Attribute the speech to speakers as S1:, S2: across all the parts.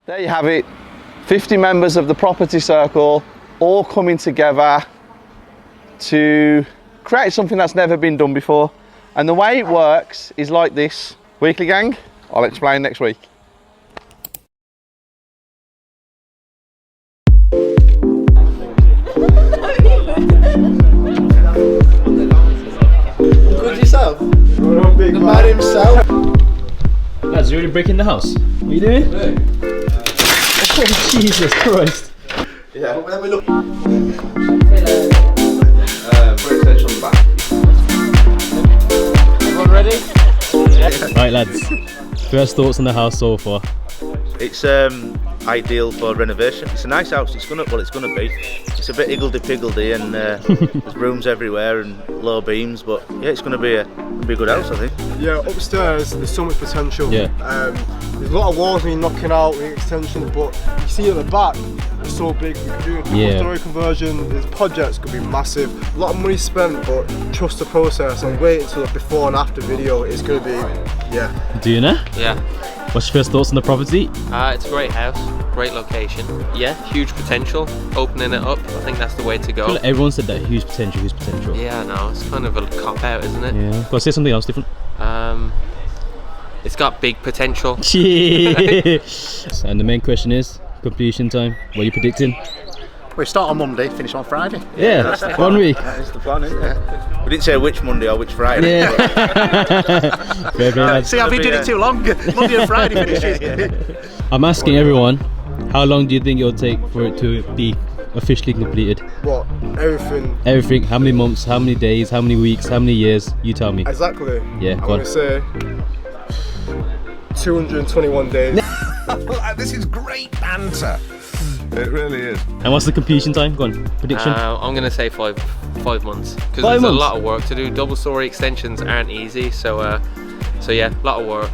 S1: There you have it. 50 members of the property circle all coming together to create something that's never been done before. And the way it works is like this. Weekly gang, I'll explain next week.
S2: Good yourself? The man himself.
S3: Lads, you already breaking the house? What are you doing? Oh, Jesus Christ.
S2: Yeah, but when we look.
S1: Very essential on the back.
S2: Everyone ready?
S3: Right, lads. First thoughts on the house so far?
S4: It's ideal for renovation. It's a nice house. It's gonna be. It's a bit higgledy-piggledy and there's rooms everywhere and low beams, but yeah, it's gonna be a good house, I think.
S5: Yeah, upstairs there's so much potential.
S3: Yeah.
S5: There's a lot of walls when you're knocking out with extensions, but you see at the back it's so big. We could do a double-story conversion. This project's could be massive. A lot of money spent, but trust the process and wait until the before and after video. It's gonna be, yeah.
S3: Do you know?
S6: Yeah.
S3: What's your first thoughts on the property?
S6: It's a great house, great location. Yeah, huge potential. Opening it up, I think that's the way to
S3: I
S6: go.
S3: feel like everyone said that huge potential, huge potential.
S6: Yeah, no, it's kind of a cop out, isn't it?
S3: Yeah. Gotta say something else different.
S6: It's got big potential.
S3: And the main question is completion time. What are you predicting?
S2: We start on Monday, finish on Friday.
S3: Yeah,
S4: That's the plan.
S3: 1 week.
S4: That's the plan, isn't it? We didn't say which Monday or which Friday.
S3: Yeah. Fair play, lads.
S2: See, have you did it too long? Monday and Friday finishes.
S3: I'm asking everyone, how long do you think it'll take for it to be officially completed?
S5: What? Everything.
S3: Everything. How many months? How many days? How many weeks? How many years? You tell me.
S5: Exactly.
S3: Yeah,
S5: I'm
S3: go on.
S5: gonna say 221 days.
S7: This is great banter. It really is.
S3: And what's the completion time? Go on. Prediction.
S6: I'm gonna say five months because
S3: 5
S6: there's a
S3: months?
S6: lot of work to do. Double-story extensions aren't easy, so yeah, a lot of work.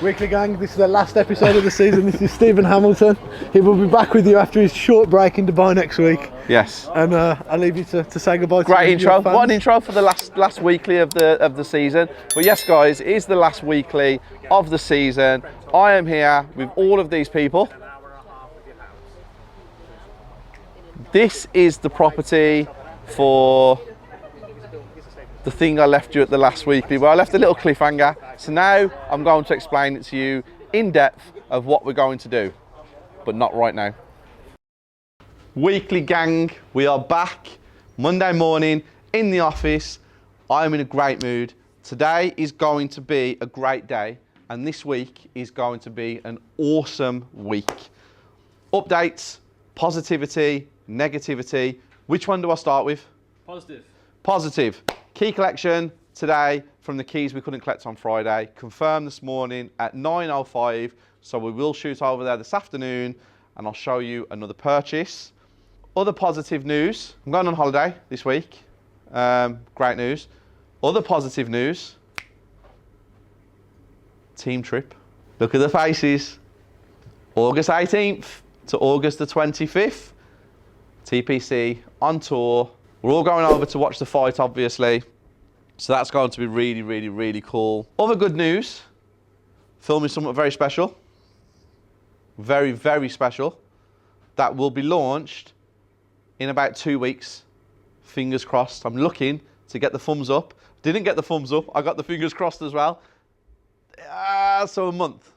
S8: Weekly gang, this is the last episode of the season. This is Stephen Hamilton. He will be back with you after his short break in Dubai next week.
S1: Yes.
S8: And I'll leave you to say goodbye to
S1: Great intro.
S8: your fans.
S1: What an intro for the last weekly of the season. But yes, guys, it is the last weekly of the season. I am here with all of these people. This is the property for the thing I left you at the last weekly, where I left a little cliffhanger. So now I'm going to explain it to you in depth of what we're going to do, but not right now. Weekly gang, we are back Monday morning in the office. I'm in a great mood. Today is going to be a great day, and this week is going to be an awesome week. Updates, positivity, negativity. Which one do I start with?
S3: Positive.
S1: Positive. Key collection today from the keys we couldn't collect on Friday. Confirmed this morning at 9:05. So we will shoot over there this afternoon and I'll show you another purchase. Other positive news. I'm going on holiday this week. Great news. Other positive news. Team trip. Look at the faces. August 18th to August the 25th. TPC on tour. We're all going over to watch the fight, obviously. So that's going to be really, really, really cool. Other good news, filming something very special. Very, very special. That will be launched in about 2 weeks. Fingers crossed. I'm looking to get the thumbs up. Didn't get the thumbs up. I got the fingers crossed as well. So a month.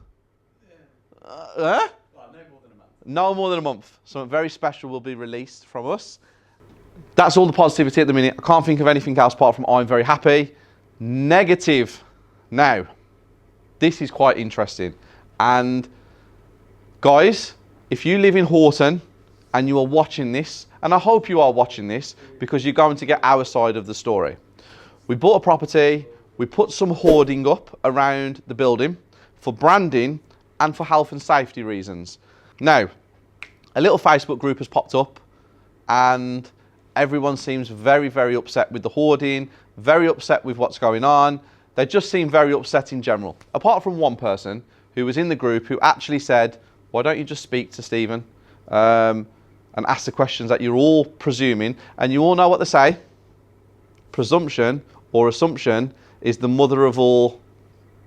S1: No more than a month. Something very special will be released from us. That's all the positivity at the minute. I can't think of anything else apart from I'm very happy. Negative. Now, this is quite interesting. And guys, if you live in Horton and you are watching this, and I hope you are watching this because you're going to get our side of the story. We bought a property, we put some hoarding up around the building for branding and for health and safety reasons. Now, a little Facebook group has popped up and everyone seems very, very upset with the hoarding, very upset with what's going on. They just seem very upset in general. Apart from one person who was in the group who actually said, why don't you just speak to Stephen and ask the questions that you're all presuming, and you all know what they say. Presumption or assumption is the mother of all.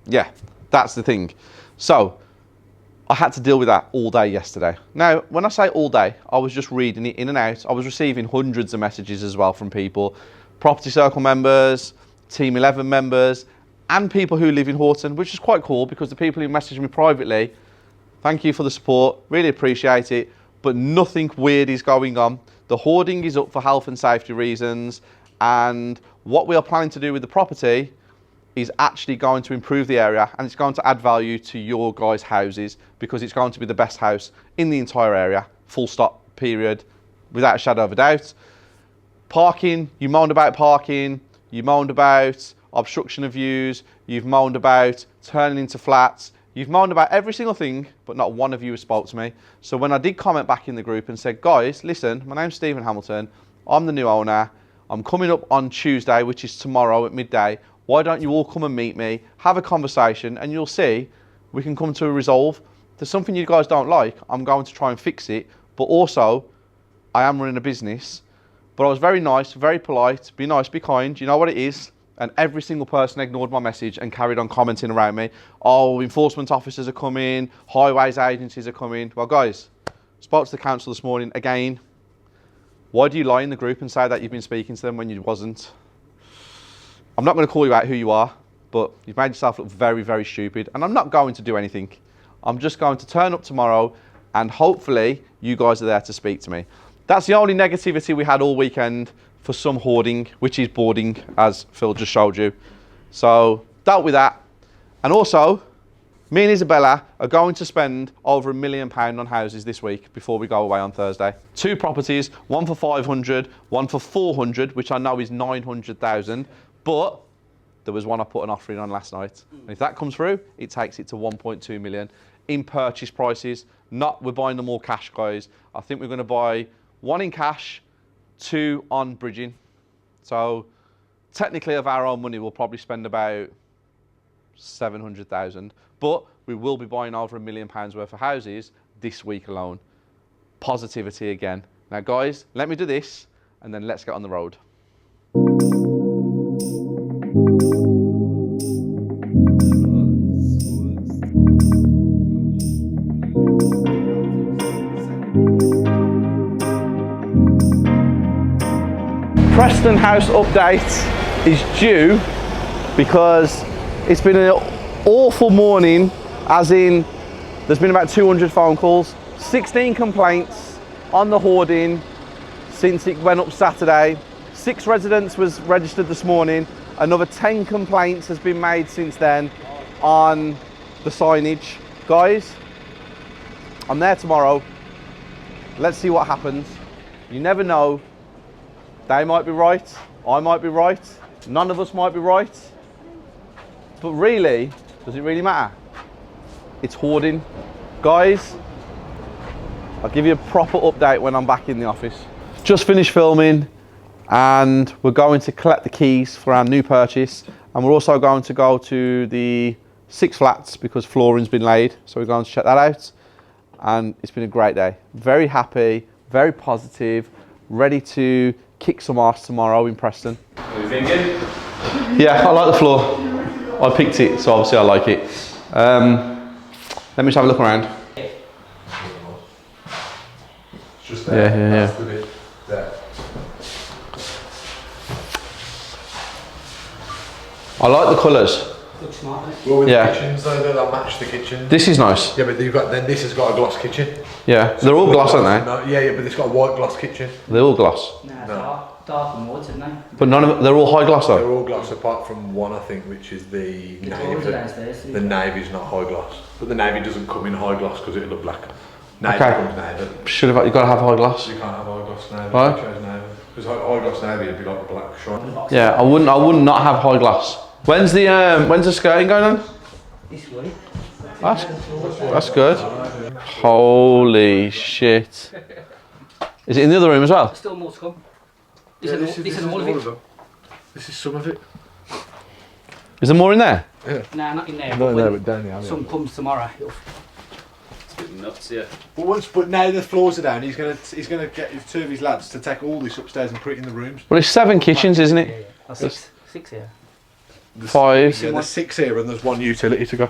S1: Yeah, that's the thing. So I had to deal with that all day yesterday. Now, when I say all day, I was just reading it in and out. I was receiving hundreds of messages as well from people, Property Circle members, Team 11 members, and people who live in Horton, which is quite cool because the people who messaged me privately, thank you for the support, really appreciate it, but nothing weird is going on. The hoarding is up for health and safety reasons, and what we are planning to do with the property is actually going to improve the area, and it's going to add value to your guys' houses because it's going to be the best house in the entire area, full stop, period, without a shadow of a doubt. Parking, you moaned about parking, you moaned about obstruction of views, you've moaned about turning into flats, you've moaned about every single thing, but not one of you has spoke to me. So when I did comment back in the group and said, guys, listen, my name's Stephen Hamilton, I'm the new owner, I'm coming up on Tuesday, which is tomorrow at midday, why don't you all come and meet me, have a conversation, and you'll see we can come to a resolve. If there's something you guys don't like, I'm going to try and fix it, but also, I am running a business. But I was very nice, very polite, be nice, be kind, you know what it is. And every single person ignored my message and carried on commenting around me. Oh, enforcement officers are coming, highways agencies are coming. Well, guys, spoke to the council this morning again. Why do you lie in the group and say that you've been speaking to them when you wasn't? I'm not going to call you out who you are, but you've made yourself look very, very stupid. And I'm not going to do anything. I'm just going to turn up tomorrow and hopefully you guys are there to speak to me. That's the only negativity we had all weekend for some hoarding, which is boarding, as Phil just showed you. So, dealt with that. And also, me and Isabella are going to spend over £1 million on houses this week before we go away on Thursday. 2 properties, one for 500, one for 400, which I know is 900,000, but there was one I put an offer in on last night. And if that comes through, it takes it to 1.2 million in purchase prices. Not, we're buying them all cash, guys. I think we're going to buy 1 in cash, 2 on bridging. So technically of our own money, we'll probably spend about 700,000, but we will be buying over £1 million worth of houses this week alone. Positivity again. Now guys, let me do this and then let's get on the road. Preston House update is due because it's been an awful morning, as in there's been about 200 phone calls, 16 complaints on the hoarding since it went up Saturday. 6 residents was registered this morning, another 10 complaints has been made since then on the signage. Guys, I'm there tomorrow, let's see what happens. You never know. They might be right, I might be right, none of us might be right. But really, does it really matter? It's hoarding. Guys, I'll give you a proper update when I'm back in the office. Just finished filming and we're going to collect the keys for our new purchase. And we're also going to go to the 6 flats because flooring's been laid. So we're going to check that out. And it's been a great day. Very happy, very positive, ready to kick some arse tomorrow in Preston.
S3: What are you thinking?
S1: Yeah, I like the floor. I picked it, so obviously I like it. Let me just have a look around.
S5: Just there.
S1: Yeah.
S5: That's the bit there.
S1: I like the colours.
S5: Well, with
S1: Yeah.
S5: the kitchens though, they'll match the kitchen.
S1: This is nice.
S5: Yeah, but you've got, then this has got a gloss kitchen.
S1: Yeah, they're all gloss, aren't
S5: No, yeah, but it's got a white gloss kitchen.
S1: they? They're all gloss.
S5: No.
S9: Dark and woods, isn't they?
S1: But none of they're all high gloss
S5: They're
S1: though.
S5: all gloss apart from one, I think, which is the
S9: It's always
S5: navy.
S9: downstairs.
S5: The navy's not high gloss, but the navy doesn't come in high gloss because it'll look black. Navy
S1: Okay.
S5: comes navy.
S1: Should have. You got to have high gloss.
S5: You can't have high gloss navy.
S1: Why?
S5: I chose navy because high gloss navy would be like a black shine.
S1: Yeah, I wouldn't not have high gloss. When's the skirting going on?
S9: This week.
S1: That's good. Holy shit! Is it in the other room as well?
S9: Still more to come.
S5: Yeah,
S9: This is all of it.
S5: This is some of it.
S1: Is there more in there?
S9: Nah, not in there.
S5: Not
S9: but
S5: in there,
S9: when
S5: but down here.
S9: some comes tomorrow.
S3: It's a bit nuts, yeah.
S5: But now the floors are down, he's gonna get his 2 of his lads to take all this upstairs and put it in the rooms.
S1: Well, it's 7 kitchens, isn't
S9: Yeah,
S1: it?
S9: yeah. Oh, six here.
S5: There's
S1: 5.
S5: Yeah, there's 6 here and there's 1 utility to go.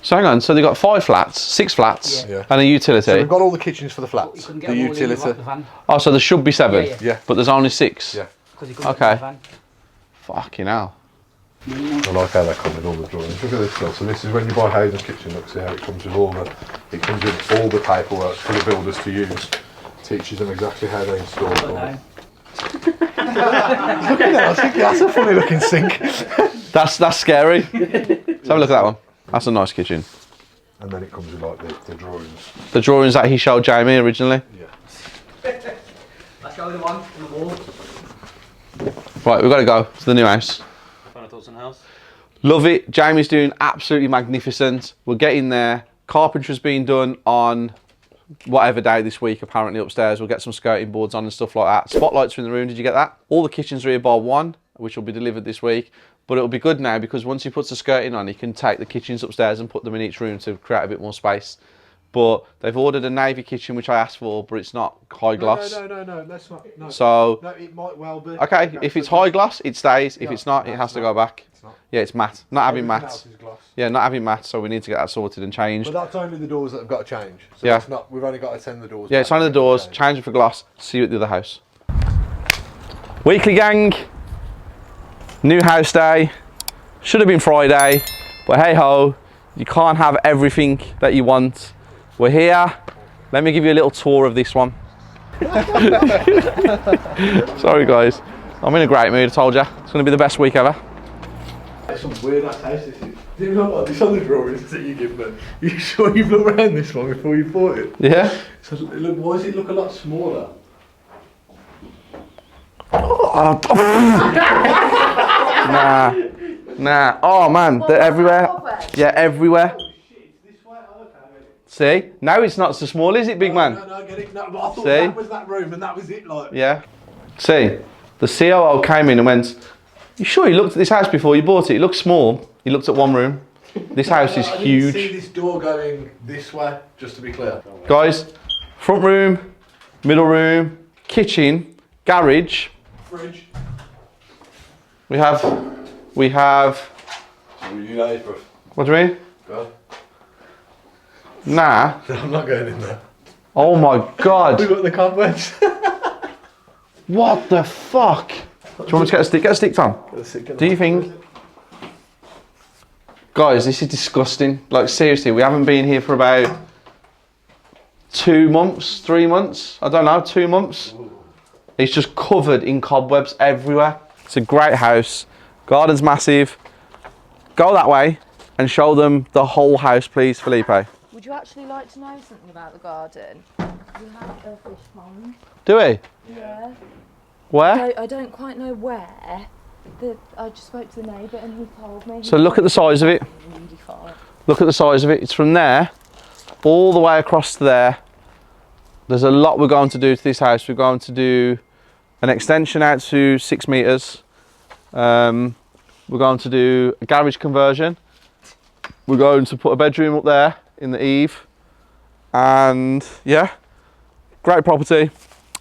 S1: So hang on, so they've got 5 flats, 6 flats,
S8: Yeah.
S1: and a utility.
S8: So we've got all the kitchens for the
S9: You
S8: flats,
S9: couldn't get
S8: the
S9: them all in the
S8: utility.
S9: van.
S1: Oh, so there should be 7,
S9: Yeah,
S8: yeah.
S1: but there's only 6.
S8: Yeah.
S9: 'Cause you couldn't
S1: Okay.
S9: get them in
S1: Fucking hell.
S8: I like how they come with all the drawings. Look at this stuff. So this is when you buy Hayden's kitchen. Look, see how it comes with all the paperwork for the builders to use. Teaches them exactly how they install it.
S9: the van.
S8: Look at that. I think that's a funny looking sink.
S1: That's scary. Let's have a look at that one. That's a nice kitchen.
S8: And then it comes with like the drawings.
S1: The drawings that he showed Jamie originally.
S8: Yeah.
S9: Let's go with the one on the wall.
S1: Right, we've got to go to the new house.
S3: Final thoughts on the house?
S1: Love it. Jamie's doing absolutely magnificent. We're getting there. Carpentry's being done on whatever day this week, apparently upstairs. We'll get some skirting boards on and stuff like that. Spotlights are in the room. Did you get that? All the kitchens are here bar 1, which will be delivered this week. But it'll be good now because once he puts the skirting on, he can take the kitchens upstairs and put them in each room to create a bit more space. But they've ordered a navy kitchen, which I asked for, but it's not high gloss.
S8: No. Let's not. No.
S1: So,
S8: No, it might well be.
S1: okay, if it's high gloss, it stays. If it's not, it has to go back.
S8: not.
S1: Yeah, it's matte. Not having
S8: Everything
S1: matte.
S8: else is gloss.
S1: Yeah, not having matte, so we need to get that sorted and changed.
S8: But that's only the doors that have got to change. So
S1: Yeah.
S8: it's not, we've only got to send the doors.
S1: Yeah,
S8: back
S1: it's only the
S8: and they've
S1: doors,
S8: changed.
S1: change it for gloss, see you at the other house. Weekly gang, new house day. Should have been Friday, but hey ho, you can't have everything that you want. We're here. Let me give you a little tour of this one. Sorry guys, I'm in a great mood, I told you. It's going to be the best week ever.
S8: It's some weird ass house this is. Do you know what? This on the drawings that you give me. You sure you've looked around this one before you bought it?
S1: Yeah?
S8: So look, why does it look a lot smaller?
S1: Nah. Oh man, they're everywhere. Yeah, everywhere. See? Now it's not so small, is it, big man?
S8: No, I get it. No, but I thought
S1: See?
S8: that was that room and that was it, like.
S1: Yeah. See, the COO came in and went, you sure you looked at this house before you bought it? It looks small. He looked at one room. This house is
S8: I didn't
S1: huge.
S8: see this door going this way, just to be clear.
S1: Guys, front room, middle room, kitchen, garage.
S8: Fridge.
S1: We have,
S8: You know, bro.
S1: what do you mean?
S8: Go
S1: Nah.
S8: on. I'm not going in there.
S1: Oh my God.
S8: We've got the cobwebs.
S1: What the fuck? Do you want me to get a stick? Get a stick, Tom. Do you think? Guys, this is disgusting. Like seriously, we haven't been here for about 2 months, 3 months. I don't know, 2 months. It's just covered in cobwebs everywhere. It's a great house. Garden's massive. Go that way and show them the whole house, please, Felipe.
S10: Would you actually like to know something about the garden? We have a fish pond.
S1: Do we?
S10: Yeah.
S1: Where?
S10: I don't quite know where. I just spoke to the neighbour and he told me.
S1: So look at the size of it.
S10: Really far.
S1: Look at the size of it. It's from there all the way across to there. There's a lot we're going to do to this house. We're going to do an extension out to 6 metres. We're going to do a garage conversion. We're going to put a bedroom up there in the eave. And yeah, great property.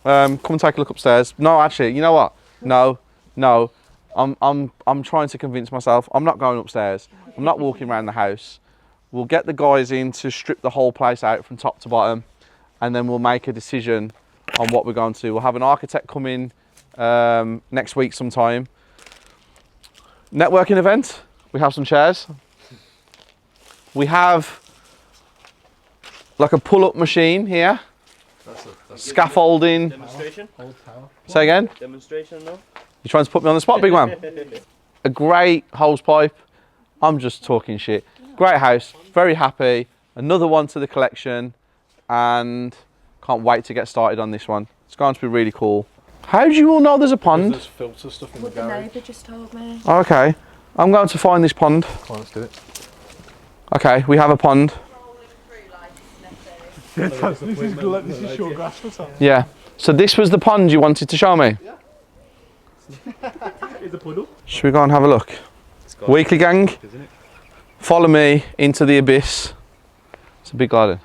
S1: Come and take a look upstairs. No, actually, you know what? No. I'm trying to convince myself. I'm not going upstairs. I'm not walking around the house. We'll get the guys in to strip the whole place out from top to bottom, and then we'll make a decision on what we're going to do. We'll have an architect come in next week sometime. Networking event. We have some chairs. We have like a pull-up machine here. Scaffolding.
S3: Demonstration?
S1: Say again?
S3: Demonstration, no?
S1: You're trying to put me on the spot, big man? A great hose pipe. I'm just talking shit. Great house, very happy. Another one to the collection, and can't wait to get started on this one. It's going to be really cool. How do you all know there's a pond?
S8: There's filter stuff in
S10: What
S8: the
S10: the
S8: garage.
S10: neighbour just told me.
S1: Okay, I'm going to find this pond.
S8: Come on, let's do it.
S1: Okay, we have a pond.
S8: This is short grass for time.
S1: Yeah. So this was the pond you wanted to show me? Yeah.
S3: Is a puddle?
S1: Should we go and have a look? Weekly gang, follow me into the abyss. It's a big garden.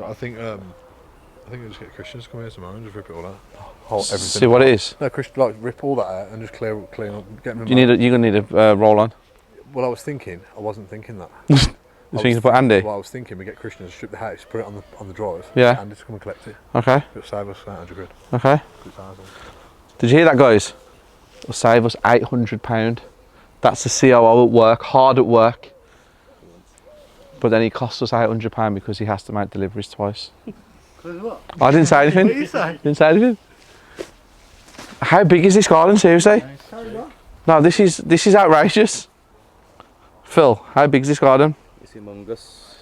S5: I think we just get Christians to come here tomorrow and just rip it all out.
S8: Everything.
S1: See what it is.
S8: No, Christian, like rip all that out and just clean up, get them.
S1: You're gonna need a roll on.
S8: Well, I was thinking, I wasn't thinking that.
S1: You think to put Andy?
S8: Well, I was thinking we get Christian to strip the house, put it on the drive.
S1: Yeah.
S8: Andy to come and collect it.
S1: Okay.
S8: It'll save us 800 quid.
S1: Okay. Did you hear that, guys? It'll save us £800. That's the COO at work, hard at work. But then he costs us £800 because he has to make deliveries twice.
S2: What?
S1: I didn't say anything.
S2: What did you say?
S1: Didn't say anything. How big is this garden, seriously? No, this is outrageous. Phil, how big is this garden?
S3: It's humongous.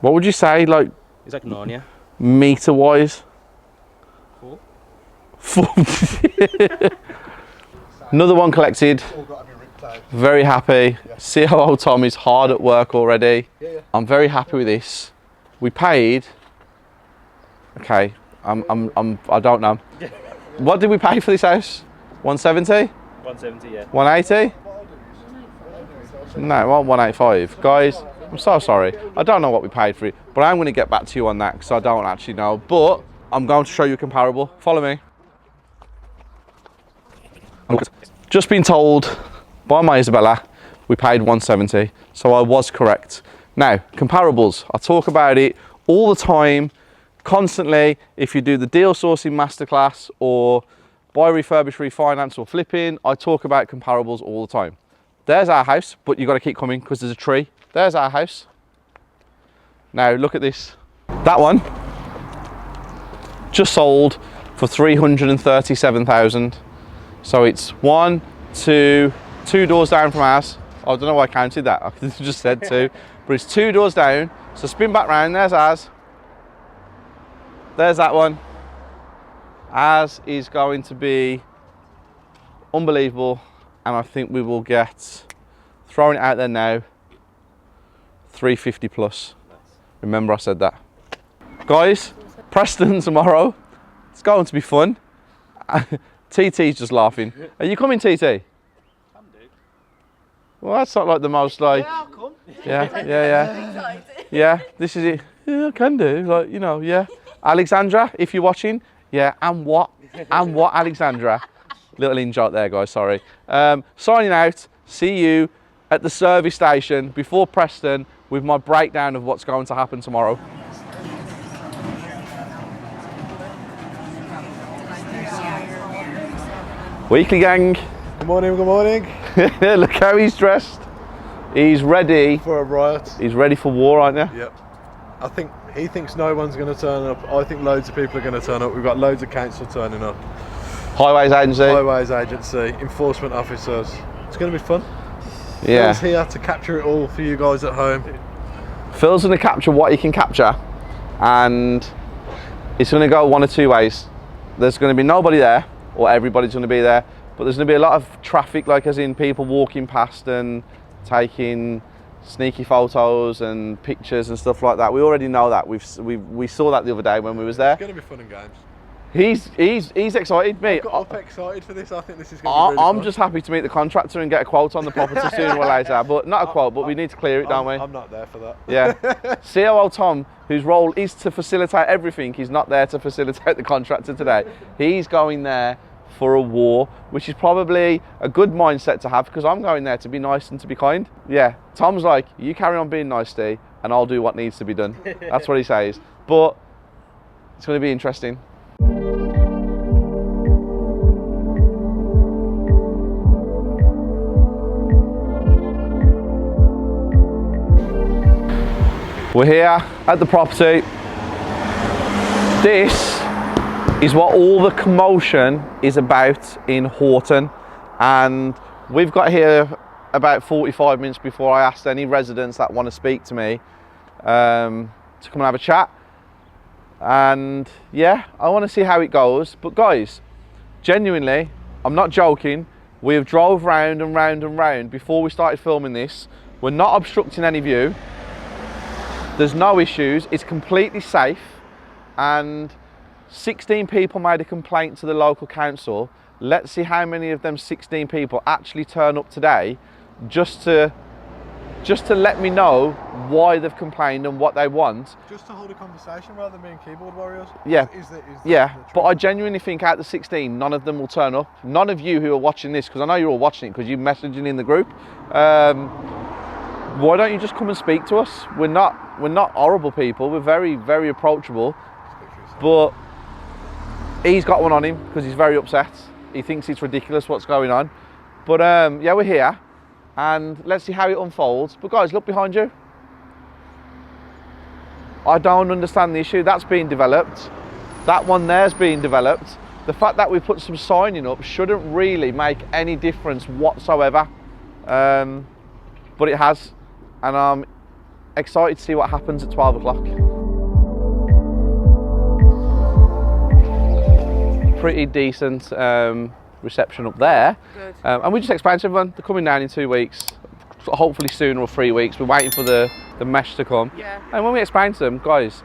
S1: What would you say, like?
S3: It's like Narnia.
S1: Meter-wise? 4. Another one collected. Very happy. COO Tom is hard at work already. I'm very happy with this. We paid. Okay, I don't know. What did we pay for this house? 170?
S3: 170, yeah.
S1: 180? No, it wasn't 185. Guys, I'm so sorry. I don't know what we paid for it, but I'm going to get back to you on that because I don't actually know. But I'm going to show you a comparable. Follow me. Just been told by my Isabella we paid 170, so I was correct. Now, comparables. I talk about it all the time, constantly. If you do the deal sourcing masterclass or buy, refurbish, refinance or flipping, I talk about comparables all the time. There's our house, but you've got to keep coming because there's a tree. There's our house. Now look at this. That one just sold for 337,000. So it's two doors down from ours. I don't know why I counted that. I could have just said 2, but it's 2 doors down. So spin back round. There's ours. There's that one. Ours is going to be unbelievable, and I think we will get, throwing it out there now, 350 plus. Remember I said that. Guys, Preston tomorrow. It's going to be fun. TT's just laughing. Are you coming, TT? Can do. Well, that's not like the most like. Yeah, I'll come. Yeah. Yeah, this is it. Yeah, I can do. Like, you know, yeah. Alexandra, if you're watching, yeah. And what, Alexandra? Little in-joke there, guys. Sorry. Signing out. See you at the service station before Preston with my breakdown of what's going to happen tomorrow. Weekly gang.
S5: Good morning, good morning.
S1: Look how he's dressed. He's ready.
S5: For a riot.
S1: He's ready for war right now.
S5: Yep. I think he thinks no one's going to turn up. I think loads of people are going to turn up. We've got loads of council turning up.
S1: Highways
S5: Agency, enforcement officers. It's going to be fun.
S1: Yeah.
S5: Phil's here to capture it all for you guys at home.
S1: Phil's going to capture what he can capture, and it's going to go one of 2 ways. There's going to be nobody there, or everybody's going to be there, but there's going to be a lot of traffic, like as in people walking past and taking sneaky photos and pictures and stuff like that. We already know that. We saw that the other day when we was there.
S5: It's going to be fun and games.
S1: He's excited. Me,
S5: I'm excited for this. I think this is going to be really fun.
S1: I'm just happy to meet the contractor and get a quote on the property sooner or later. But not a quote, but we need to clear it, don't we?
S5: I'm not there for that.
S1: Yeah. COO Tom, whose role is to facilitate everything, he's not there to facilitate the contractor today. He's going there for a war, which is probably a good mindset to have, because I'm going there to be nice and to be kind. Yeah. Tom's like, you carry on being nice, Steve, and I'll do what needs to be done. That's what he says. But it's going to be interesting. We're here at the property. This is what all the commotion is about in Horton, and we've got here about 45 minutes before I asked any residents that want to speak to me to come and have a chat. And yeah, I want to see how it goes. But guys, genuinely, I'm not joking, we have drove round and round and round before we started filming this. We're not obstructing any view. There's no issues, it's completely safe, and 16 people made a complaint to the local council. Let's see how many of them 16 people actually turn up today just to let me know why they've complained and what they want.
S5: Just to hold a conversation rather than being keyboard warriors?
S1: Yeah,
S5: yeah.
S1: But I genuinely think out of the 16, none of them will turn up. None of you who are watching this, because I know you're all watching it because you're messaging in the group. why don't you just come and speak to us? We're not horrible people. We're very, very approachable. But he's got one on him because he's very upset. He thinks it's ridiculous what's going on. But yeah, we're here and let's see how it unfolds. But guys, look behind you. I don't understand the issue. That's being developed. That one there's being developed. The fact that we put some signing up shouldn't really make any difference whatsoever. But it has. And I'm excited to see what happens at 12 o'clock. Pretty decent reception up there.
S10: Good.
S1: And we just explained to everyone, they're coming down in 2 weeks, hopefully sooner or 3 weeks. We're waiting for the mesh to come.
S10: Yeah.
S1: And when we explain to them, guys,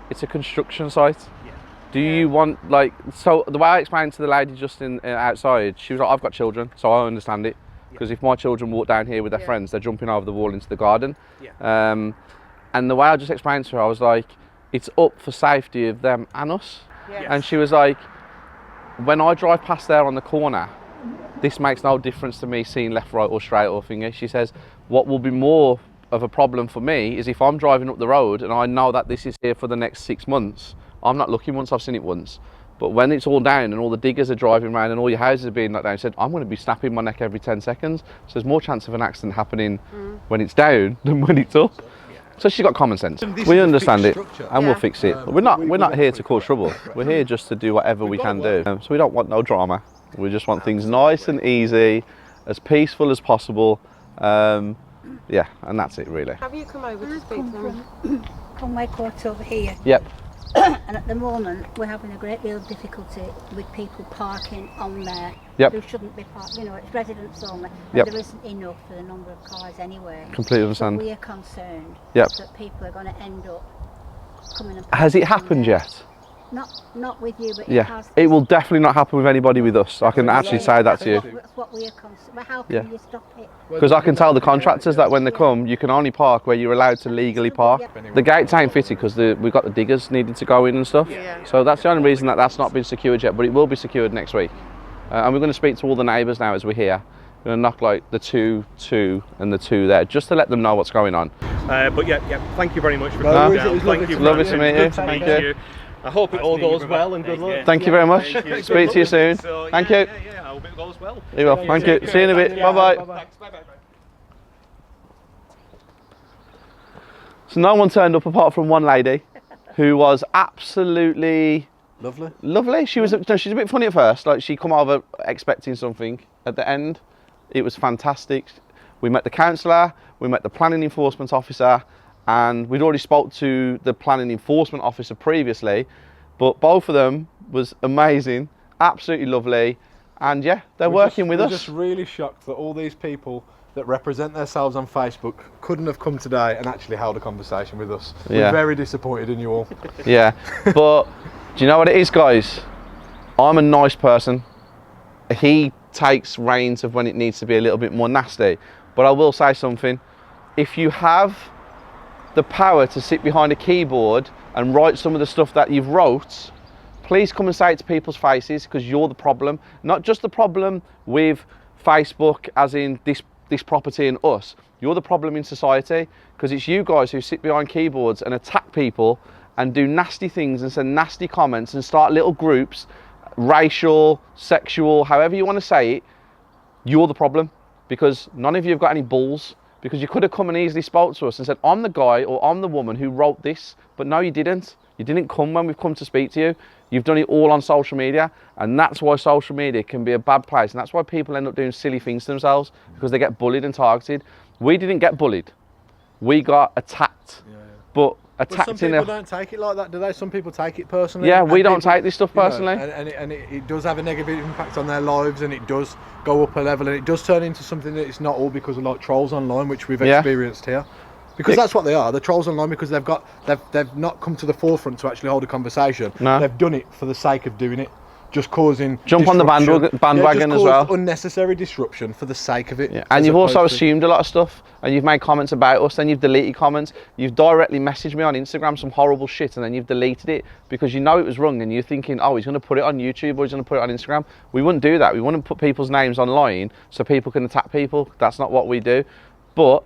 S1: it's a construction site. Yeah. Do you want, like, so the way I explained to the lady just outside, she was like, I've got children, so I understand it. Because if my children walk down here with their friends, they're jumping over the wall into the garden. Yeah. And the way I just explained to her, I was like, it's up for safety of them and us. Yes. And she was like, when I drive past there on the corner, this makes no difference to me seeing left, right or straight or thingy. She says, what will be more of a problem for me is if I'm driving up the road and I know that this is here for the next 6 months, I'm not looking once I've seen it once. But when it's all down and all the diggers are driving around and all your houses are being knocked down, she said, I'm going to be snapping my neck every 10 seconds. So there's more chance of an accident happening when it's down than when it's up. So she's got common sense. We understand it and we'll fix it. But we're not here to cause trouble. We're here just to do whatever we can do. So we don't want no drama. We just want things nice and easy, as peaceful as possible. Yeah, and that's it really.
S10: Have you come over to speak to them?
S11: From my court over here.
S1: Yep.
S11: And at the moment we're having a great deal of difficulty with people parking on there who shouldn't be parked. You know, it's residents only, and there isn't enough for the number of cars anyway. Completely understand. So we are concerned that people are going to end up coming and parking.
S1: Has it happened yet?
S11: Not with you, but it has.
S1: It will definitely not happen with anybody with us. I can actually say that to you.
S11: That's what we are concerned. But how can you stop it?
S1: Because I can tell the contractors that when they come, you can only park where you're allowed to legally park. The gates ain't fitted because we've got the diggers needing to go in and stuff. So that's the only reason that's not been secured yet, but it will be secured next week. And we're going to speak to all the neighbours now as we're here. We're going to knock like the two, and the two there, just to let them know what's going on.
S12: But yeah, thank you very much for coming down. Thank you.
S1: Lovely to meet you.
S12: Thank you. I hope it all goes well and good luck.
S1: Thank you very much. Speak to you soon. Thank you.
S12: I hope it goes well.
S1: You will. Thank you. See you in a bit. Bye-bye.
S12: Bye-bye.
S1: So no one turned up apart from one lady who was absolutely lovely. She's a bit funny at first. Like, she come over expecting something. At the end, it was fantastic. We met the councillor, we met the planning enforcement officer, and we'd already spoke to the planning enforcement officer previously, but both of them was amazing, absolutely lovely, and yeah, they're working with us.
S8: We're just really shocked that all these people that represent themselves on Facebook couldn't have come today and actually held a conversation with us. We're very disappointed in you all.
S1: Yeah, but do you know what it is, guys? I'm a nice person. He takes reins of when it needs to be a little bit more nasty, but I will say something. If you have the power to sit behind a keyboard and write some of the stuff that you've wrote, please come and say it to people's faces, because you're the problem. Not just the problem with Facebook, as in this property and us. You're the problem in society, because it's you guys who sit behind keyboards and attack people and do nasty things and send nasty comments and start little groups, racial, sexual, however you want to say it. You're the problem, because none of you have got any balls. Because you could have come and easily spoke to us and said, I'm the guy or I'm the woman who wrote this, but no, you didn't. You didn't come when we've come to speak to you. You've done it all on social media, and that's why social media can be a bad place, and that's why people end up doing silly things to themselves, because they get bullied and targeted. We didn't get bullied. We got attacked. But attacked
S8: some people don't take it like that, do they? Some people take it personally.
S1: Yeah, we don't take this stuff personally.
S8: And it does have a negative impact on their lives, and it does go up a level, and it does turn into something that it's not all because of like trolls online, which we've experienced here. Because that's what they are. They're trolls online because they've not come to the forefront to actually hold a conversation. No. They've done it for the sake of doing it. Just causing
S1: jump on the bandwagon as well.
S8: Unnecessary disruption for the sake of it.
S1: Yeah. And you've also assumed a lot of stuff, and you've made comments about us, then you've deleted comments. You've directly messaged me on Instagram some horrible shit, and then you've deleted it because you know it was wrong, and you're thinking, oh, he's going to put it on YouTube or he's going to put it on Instagram. We wouldn't do that. We wouldn't put people's names online so people can attack people. That's not what we do. But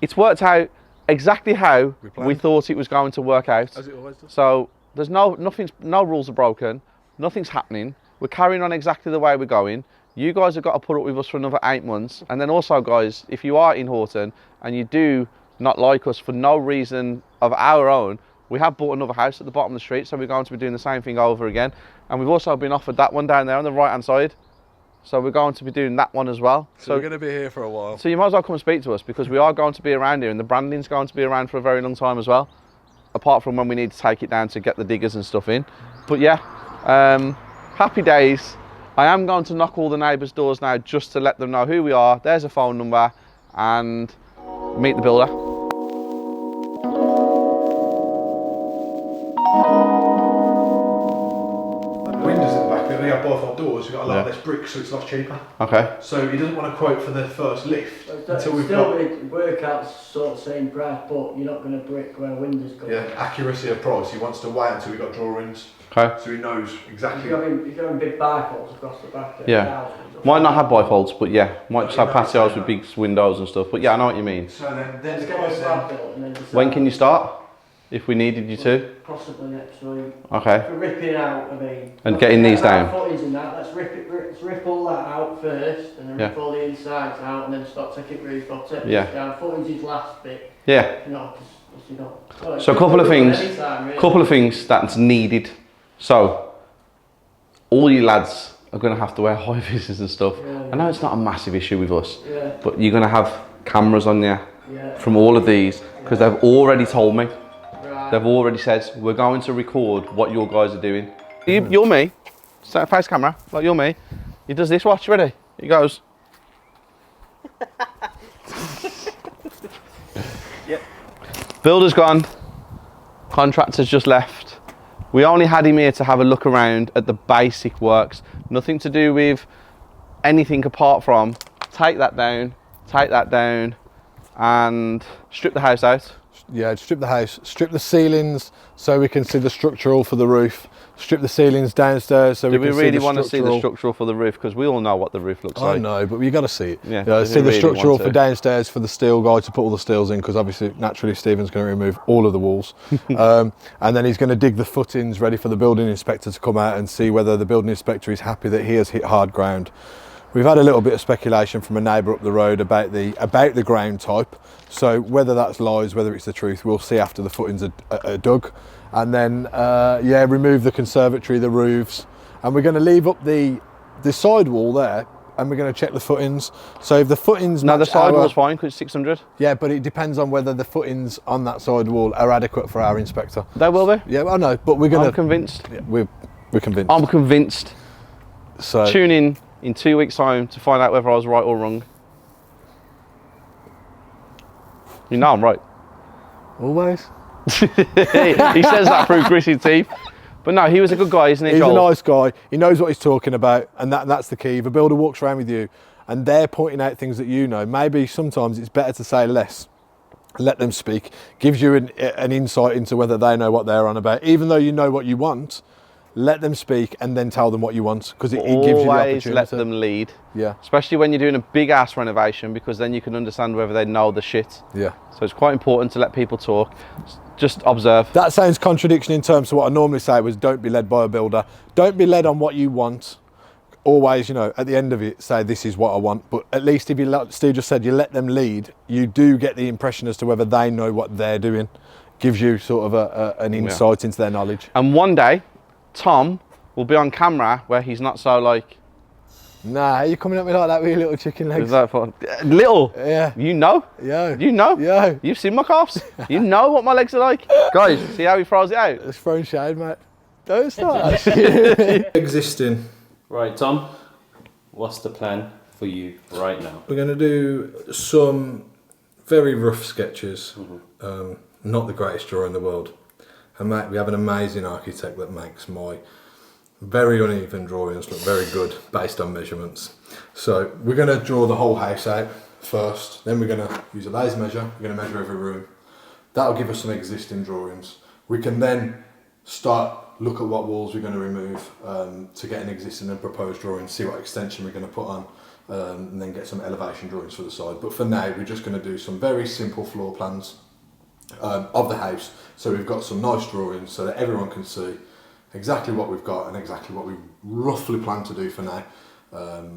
S1: it's worked out exactly how we thought it was going to work out.
S8: As it always does.
S1: So there's no rules are broken, nothing's happening. We're carrying on exactly the way we're going. You guys have got to put up with us for another 8 months. And then also, guys, if you are in Horton and you do not like us for no reason of our own, we have bought another house at the bottom of the street, so we're going to be doing the same thing over again. And we've also been offered that one down there on the right-hand side. So we're going to be doing that one as well.
S8: So we're going to be here for a while.
S1: So you might as well come and speak to us, because we are going to be around here, and the branding's going to be around for a very long time as well. Apart from when we need to take it down to get the diggers and stuff in. But yeah, happy days. I am going to knock all the neighbours' doors now just to let them know who we are. There's a phone number, and meet the builder.
S8: Windows at the back, we have both our doors, we've got a lot less bricks, so it's a lot cheaper.
S1: Okay.
S8: So he doesn't want to quote for the first lift until we've
S9: still
S8: got...
S9: work out sort of same price, but you're not going to brick where windows go.
S8: Yeah, accuracy of price. He wants to wait until we've got drawings.
S1: Okay.
S8: So he knows exactly...
S9: You're having big bifolds across the back.
S1: Yeah. Might not have bifolds, but yeah, might just have patios with big windows and stuff. But yeah, I know what you mean.
S8: So then the
S9: get
S8: guy
S9: the
S8: said...
S9: slab built and then
S1: When can you start? If we needed you to?
S9: Possibly next week.
S1: Okay.
S9: If we're ripping out, I mean...
S1: And getting these down?
S9: Footings and that, let's rip all that out first, and then rip all the insides out, and then start taking roof, I'll take this down. Footings is last bit.
S1: Yeah.
S9: You know, because you know... Well,
S1: So a couple of things,
S9: really.
S1: That's needed. So, all you lads are going to have to wear high visors and stuff.
S9: Yeah.
S1: I know it's not a massive issue with us,
S9: Yeah.
S1: but you're going to have cameras on you
S9: Yeah.
S1: from all of these, because they've already told me.
S9: Right.
S1: They've already said, we're going to record what your guys are doing. You're me, face camera, like you're me. He does this, watch, ready? He goes.
S12: Yep.
S1: Builder's gone, contractor's just left. We only had him here to have a look around at the basic works. Nothing to do with anything apart from take that down, and strip the house out.
S8: Yeah, strip the house, strip the ceilings so we can see the structural for the roof, strip the ceilings downstairs so we can see the structural.
S1: Do we really want to see the structural for the roof? Because we all know what the roof looks like.
S8: I know, but you got to see it.
S1: Yeah,
S8: see the structural for downstairs for the steel guy to put all the steels in, because obviously, naturally, Stephen's going to remove all of the walls. And then he's going to dig the footings ready for the building inspector to come out and see whether the building inspector is happy that he has hit hard ground. We've had a little bit of speculation from a neighbour up the road about the ground type. So whether that's lies, whether it's the truth, we'll see after the footings are dug. And then, remove the conservatory, the roofs. And we're going to leave up the side wall there, and we're going to check the footings. So if the footings...
S1: No, the side wall's fine, because it's 600.
S8: Yeah, but it depends on whether the footings on that side wall are adequate for our inspector.
S1: They will be?
S8: Yeah, I know, but we're going to...
S1: I'm convinced.
S8: Yeah, we're convinced.
S1: I'm convinced.
S8: So
S1: tune in 2 weeks' time to find out whether I was right or wrong. You know I'm right.
S8: Always.
S1: He says that through gritted teeth. But no, he was a good guy, isn't he,
S8: He's
S1: Joel?
S8: a nice guy. He knows what he's talking about, and that's the key. If a builder walks around with you and they're pointing out things that you know, maybe sometimes it's better to say less. Let them speak. Gives you an insight into whether they know what they're on about. Even though you know what you want, let them speak and then tell them what you want, because it gives you the opportunity.
S1: Always let them lead.
S8: Yeah.
S1: Especially when you're doing a big ass renovation, because then you can understand whether they know the shit.
S8: Yeah.
S1: So it's quite important to let people talk. Just observe.
S8: That sounds contradiction in terms of what I normally say was don't be led by a builder. Don't be led on what you want. Always, at the end of it, say this is what I want. But at least if you, Steve just said, you let them lead, you do get the impression as to whether they know what they're doing. Gives you sort of an insight into their knowledge.
S1: And one day, Tom will be on camera where he's not so like...
S8: Nah, you're coming at me like that with your little chicken legs.
S1: Is that fun? Little?
S8: Yeah.
S1: You know?
S8: Yeah.
S1: You know?
S8: Yeah.
S1: You've seen my calves. You know what my legs are like. Guys, see how he throws it out?
S8: It's throwing shade, mate. Don't start. Existing.
S3: Right, Tom, what's the plan for you right now?
S8: We're going to do some very rough sketches. Not the greatest drawer in the world. And mate, we have an amazing architect that makes my very uneven drawings look very good based on measurements. So we're going to draw the whole house out first, then we're going to use a laser measure, we're going to measure every room. That'll give us some existing drawings. We can then look at what walls we're going to remove to get an existing and proposed drawing, see what extension we're going to put on,
S5: and then get some elevation drawings for the side. But for now, we're just going to do some very simple floor plans of the house. So we've got some nice drawings so that everyone can see exactly what we've got and exactly what we roughly plan to do for now.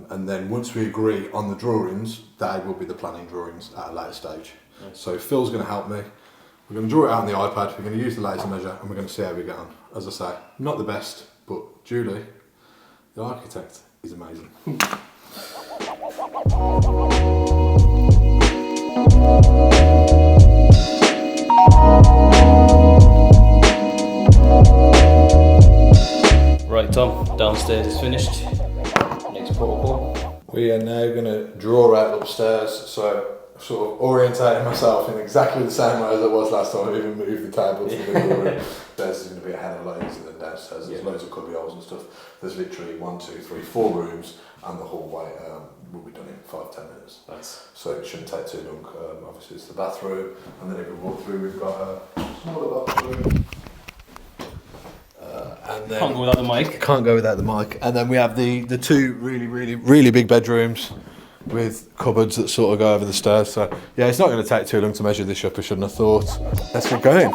S5: And then once we agree on the drawings, they will be the planning drawings at a later stage. Nice. So Phil's going to help me. We're going to draw it out on the iPad, we're going to use the laser measure, and we're going to see how we get on. As I say, not the best, but Julie, the architect, is amazing.
S3: Right, Tom, downstairs is finished. Next protocol.
S5: We are now going to draw out upstairs, so I've sort of orientated myself in exactly the same way as I was last time. I've even moved the table to the middle of the room. Upstairs is going to be a hell of a lot easier than downstairs. There's loads of cubby holes and stuff. There's literally 1, 2, 3, 4 rooms, and the hallway will be done in 5-10 minutes. Nice. So it shouldn't take too long. Obviously it's the bathroom, and then if we walk through, we've got a smaller bathroom. And then
S3: can't go without the mic.
S5: Can't go without the mic. And then we have the 2 really big bedrooms with cupboards that sort of go over the stairs. So yeah, it's not going to take too long to measure this up, I shouldn't have thought. Let's get going.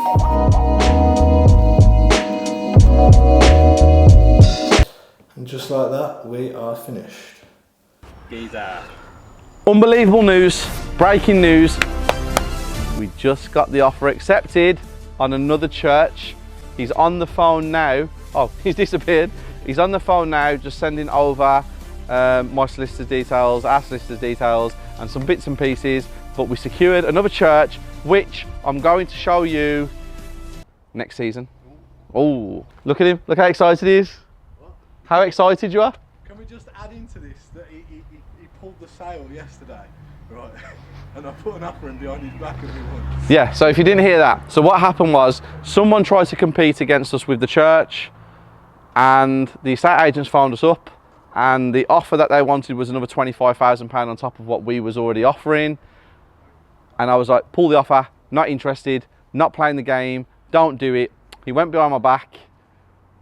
S5: And just like that, we are finished.
S12: Geezer.
S1: Unbelievable news, breaking news. We just got the offer accepted on another church. He's on the phone now. Oh, he's disappeared. He's on the phone now, just sending over my solicitor's details, our solicitor's details, and some bits and pieces. But we secured another church, which I'm going to show you next season. Oh, look at him. Look how excited he is. What? How excited you are?
S8: Can we just add into this that he pulled the sale yesterday, right? And I put an offer in behind his back and we won.
S1: Yeah, so if you didn't hear that, so what happened was someone tried to compete against us with the church, and the estate agents phoned us up, and the offer that they wanted was another £25,000 on top of what we was already offering. And I was like, pull the offer, not interested, not playing the game, don't do it. He went behind my back.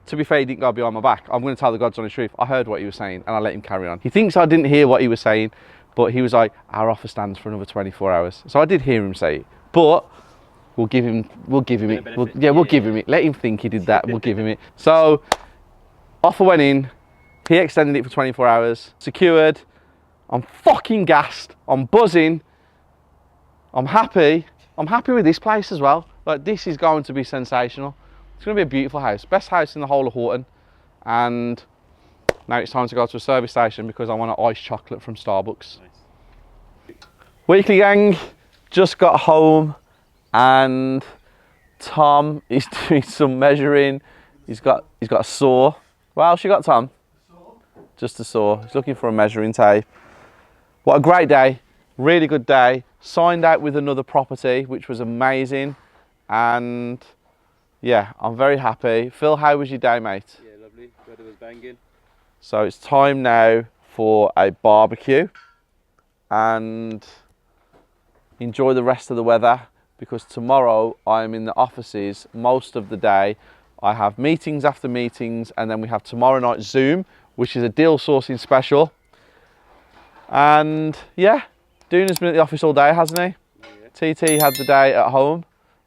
S1: To be fair, he didn't go behind my back. I'm going to tell the God's honest truth. I heard what he was saying and I let him carry on. He thinks I didn't hear what he was saying, but he was like, our offer stands for another 24 hours. So I did hear him say it, but we'll give him it. We'll give him it. Let him think he did that. We'll give him it. So offer went in. He extended it for 24 hours. Secured. I'm fucking gassed. I'm buzzing. I'm happy. I'm happy with this place as well. Like, this is going to be sensational. It's going to be a beautiful house. Best house in the whole of Horton. And now it's time to go to a service station because I want an iced chocolate from Starbucks. Nice. Weekly gang, just got home and Tom is doing some measuring. He's got a saw. What else you got, Tom? Just a saw. He's looking for a measuring tape. What a great day. Really good day. Signed out with another property, which was amazing. And yeah, I'm very happy. Phil, how was your day, mate?
S12: Yeah, lovely. Weather was banging.
S1: So it's time now for a barbecue and enjoy the rest of the weather, because tomorrow I'm in the offices most of the day. I have meetings after meetings, and then we have tomorrow night Zoom, which is a deal sourcing special. And yeah, Duna's been at the office all day, hasn't he? Yeah. TT had the day at home.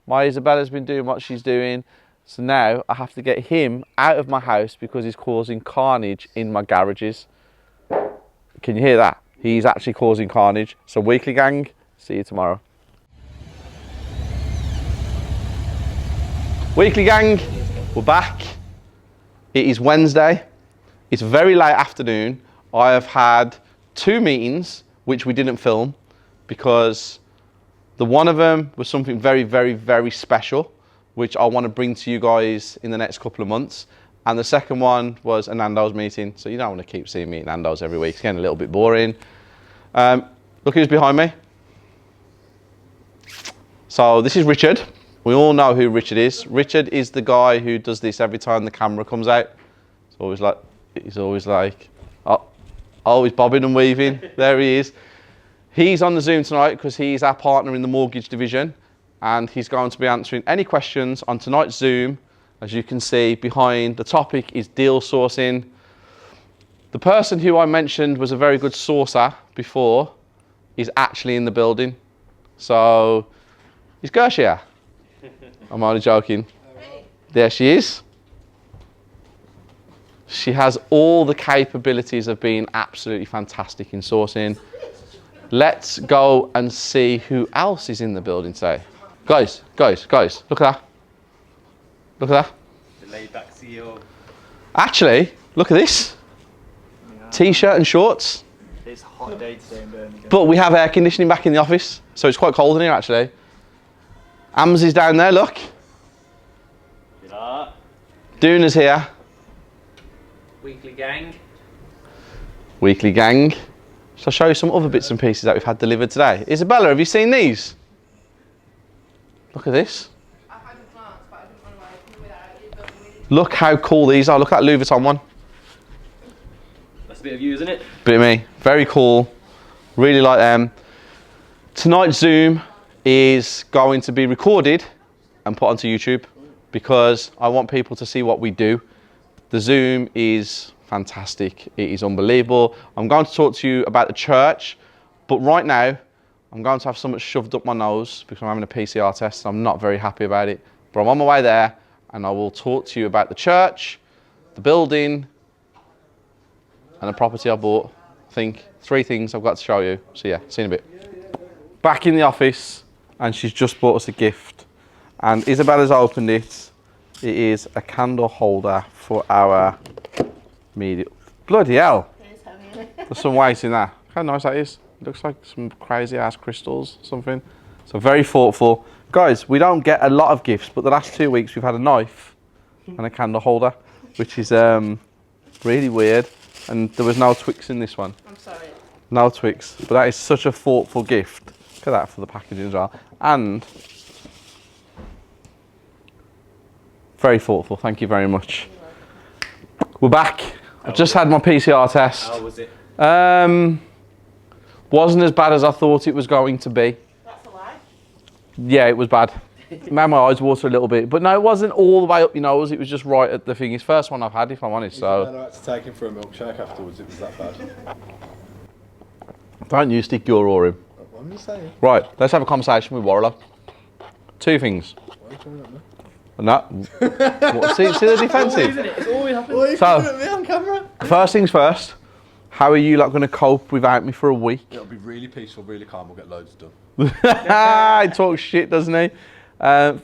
S1: My Isabella's been doing what she's doing. So now I have to get him out of my house because he's causing carnage in my garages. Can you hear that? He's actually causing carnage. So weekly gang, see you tomorrow. Weekly gang, we're back. It is Wednesday. It's very late afternoon. I have had 2 meetings, which we didn't film because the one of them was something very, very, very special, which I want to bring to you guys in the next couple of months. And the second one was a Nando's meeting. So you don't want to keep seeing me at Nando's every week. It's getting a little bit boring. Look who's behind me. So this is Richard. We all know who Richard is. Richard is the guy who does this every time the camera comes out. He's always like, oh, he's bobbing and weaving. There he is. He's on the Zoom tonight because he's our partner in the mortgage division, and he's going to be answering any questions on tonight's Zoom. As you can see, behind the topic is deal sourcing. The person who I mentioned was a very good sourcer before is actually in the building. So, is Gersh here? I'm only joking. There she is. She has all the capabilities of being absolutely fantastic in sourcing. Let's go and see who else is in the building today. Guys, look at that. Look at that.
S12: The laid-back CEO.
S1: Actually, look at this. T-shirt and shorts.
S12: It's a hot day today in Birmingham.
S1: But we have air conditioning back in the office, so it's quite cold in here actually. Ams is down there, look.
S12: Yeah.
S1: Doona's here.
S6: Weekly gang.
S1: Weekly gang. Shall I show you some other bits and pieces that we've had delivered today? Isabella, have you seen these? Look at this. Look how cool these are. Look at that Louis Vuitton one.
S12: That's a bit of you, isn't it?
S1: Bit of me. Very cool. Really like them. Tonight's Zoom is going to be recorded and put onto YouTube because I want people to see what we do. The Zoom is fantastic. It is unbelievable. I'm going to talk to you about the church, but right now I'm going to have something shoved up my nose because I'm having a PCR test and I'm not very happy about it. But I'm on my way there and I will talk to you about the church, the building, and the property I bought. I think 3 things I've got to show you. So yeah, see you in a bit. Back in the office and she's just bought us a gift. And Isabella's opened it. It is a candle holder for our media. Bloody hell. There's some weight in that. How nice that is. It looks like some crazy ass crystals, something. So very thoughtful. Guys, we don't get a lot of gifts, but the last 2 weeks we've had a knife and a candle holder, which is really weird. And there was no Twix in this one.
S10: I'm sorry.
S1: No Twix. But that is such a thoughtful gift. Look at that for the packaging as well. And very thoughtful. Thank you very much. We're back. I've just had my PCR test.
S12: How was it?
S1: Wasn't as bad as I thought it was going to be.
S10: That's a lie.
S1: Yeah, it was bad. Made my eyes water a little bit. But no, it wasn't all the way up your nose. It was just right at the thing. It's the first one I've had, if I'm honest. So
S5: I had to take him for a milkshake afterwards. It was that bad.
S1: don't you stick your oar in.
S5: What am you saying?
S1: Right, let's have a conversation with Warlow. 2 things.
S5: Why are you coming at me?
S1: No. What, see the defensive?
S12: It's always happening.
S5: Why are you coming at me on camera?
S1: First things first. How are you going to cope without me for a week?
S5: It'll be really peaceful, really calm. We'll get loads done.
S1: He talks shit, doesn't he?